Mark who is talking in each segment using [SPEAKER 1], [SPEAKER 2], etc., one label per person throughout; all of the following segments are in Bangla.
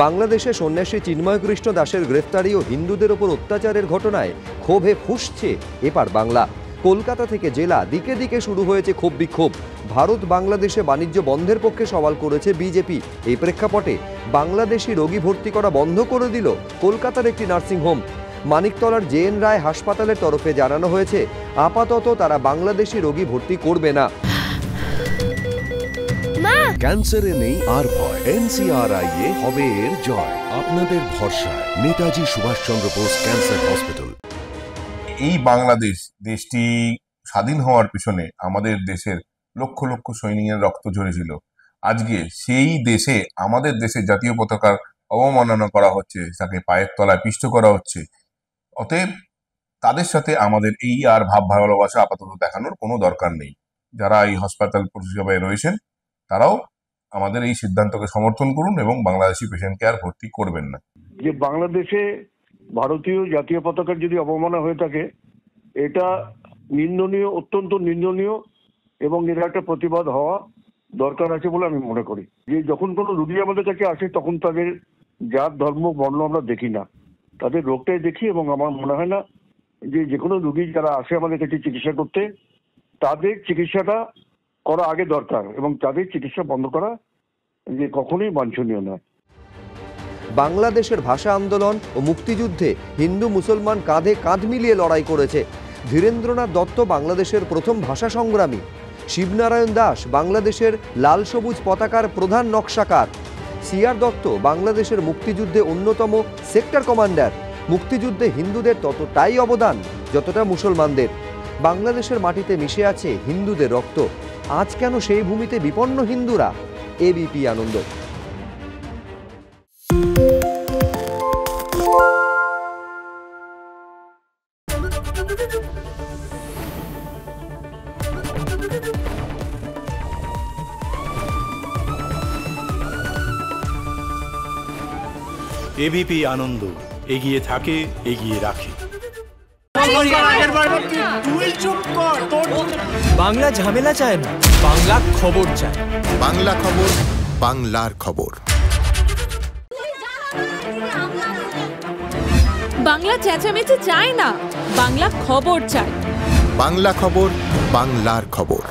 [SPEAKER 1] বাংলাদেশে সন্ন্যাসী চিন্ময় কৃষ্ণ দাসের গ্রেফতারি ও হিন্দুদের ওপর অত্যাচারের ঘটনায় ক্ষোভে ফুঁসছে এপার বাংলা। কলকাতা থেকে জেলা দিকে দিকে শুরু হয়েছে ক্ষোভ বিক্ষোভ। ভারত বাংলাদেশে বাণিজ্য বন্ধের পক্ষে সওয়াল করেছে বিজেপি। এই প্রেক্ষাপটে বাংলাদেশি রোগী ভর্তি করা বন্ধ করে দিল কলকাতার একটি নার্সিংহোম। মানিকতলার জে.এন. রায় হাসপাতালের তরফে জানানো হয়েছে আপাতত তারা বাংলাদেশি রোগী ভর্তি করবে না।
[SPEAKER 2] ক্যান্সারে নেই আর ভয়, NCRI এ হবে এর জয়। আপনাদের ভরসা নেতাজি সুভাষচন্দ্র বোস ক্যান্সার হসপিটাল।
[SPEAKER 3] এই বাংলাদেশ দেশটি স্বাধীন হওয়ার পিছনে আমাদের দেশের লক্ষ লক্ষ সৈনিকের রক্ত ঝরেছিল। আজকে সেই দেশে আমাদের দেশের জাতীয় পতাকার অবমাননা করা হচ্ছে, তাকে পায়ের তলায় পিষ্ট করা হচ্ছে। অতএব তাদের সাথে আমাদের এই আর ভাব ভালোবাসা আপাতত দেখানোর কোনো দরকার নেই। যারা এই হাসপাতাল পরিষেবায় রয়েছেন তারাও আমাদের এই সিদ্ধান্তকে সমর্থন করুন এবং বাংলাদেশি পেশেন্টকে আর ভর্তি করবেন না।
[SPEAKER 4] যে বাংলাদেশে ভারতীয় জাতীয় পতাকার যদি অবমাননা হয়ে থাকে, এটা নিন্দনীয়, অত্যন্ত নিন্দনীয়, এবং এর একটা প্রতিবাদ হওয়া দরকার আছে বলে আমি মনে করি। যে যখন কোনো রুগী আমাদের কাছে আসে তখন তাদের জাত ধর্ম বর্ণ আমরা দেখি না, তাদের রোগটাই দেখি। এবং আমার মনে হয় না যে কোনো রুগী যারা আসে আমাদের কাছে চিকিৎসা করতে, তাদের চিকিৎসাটা করা আগে দরকার, এবং তাদের চিকিৎসা বন্ধ করা যে কখনোই বাঞ্ছনীয় নয়।
[SPEAKER 1] বাংলাদেশের ভাষা আন্দোলন ও মুক্তিযুদ্ধে হিন্দু মুসলমান কাঁধে কাঁধ মিলিয়ে লড়াই করেছে। ধীরেন্দ্রনাথ দত্ত বাংলাদেশের প্রথম ভাষা সংগ্রামী। শিবনারায়ণ দাস বাংলাদেশের লাল সবুজ পতাকার প্রধান নকশাকার। সিআর দত্ত বাংলাদেশের মুক্তিযুদ্ধে অন্যতম সেক্টর কমান্ডার। মুক্তিযুদ্ধে হিন্দুদের ততটাই অবদান যতটা মুসলমানদের। বাংলাদেশের মাটিতে মিশে আছে হিন্দুদের রক্ত। আজ কেন সেই ভূমিতে বিপন্ন হিন্দুরা? এবিপি আনন্দ।
[SPEAKER 5] এবিপি আনন্দ, এগিয়ে থাকে, এগিয়ে রাখে।
[SPEAKER 6] বাংলা ঝামেলা চায় না, বাংলা খবর চায়।
[SPEAKER 2] বাংলা খবর, বাংলার খবর।
[SPEAKER 7] বাংলা চেঁচামেচি চায় না, বাংলা খবর চায়।
[SPEAKER 2] বাংলা খবর, বাংলার খবর।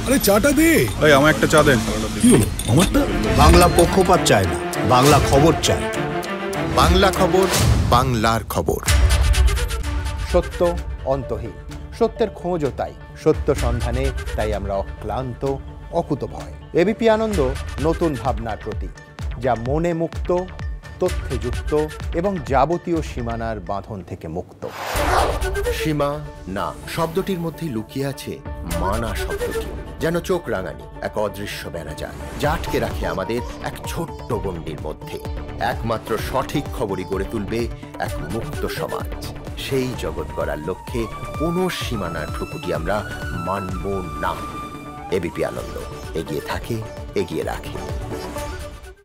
[SPEAKER 8] আরে চাটা দে।
[SPEAKER 5] এই আমার একটা চা দেন।
[SPEAKER 8] কি হলো আমারটা?
[SPEAKER 6] বাংলা পক্ষপাত চায় না, বাংলা খবর চায়।
[SPEAKER 2] বাংলা খবর, বাংলার খবর।
[SPEAKER 9] সত্য অন্তহীন, সত্যের খোঁজও তাই, সত্য সন্ধানে তাই আমরা অক্লান্ত, অকুতভয়। এবিপি আনন্দ নতুন ভাবনার প্রতীক, যা মনে মুক্ত, তথ্যে যুক্ত এবং যাবতীয় সীমানার বাঁধন থেকে মুক্ত।
[SPEAKER 2] সীমা না শব্দটির মধ্যে লুকিয়ে আছে মানা শব্দটি, যেন চোখ রাঙানি এক অদৃশ্য ব্যানাজার, যা আটকে রাখে আমাদের এক ছোট্ট গণ্ডির মধ্যে। একমাত্র সঠিক খবরই গড়ে তুলবে এক মুক্ত সমাজ। সেই জগৎ গড়ার লক্ষ্যে কোনো সীমানার ঠুকুটি আমরা মানব না। এবিপি আনন্দ, এগিয়ে থাকে, এগিয়ে রাখে।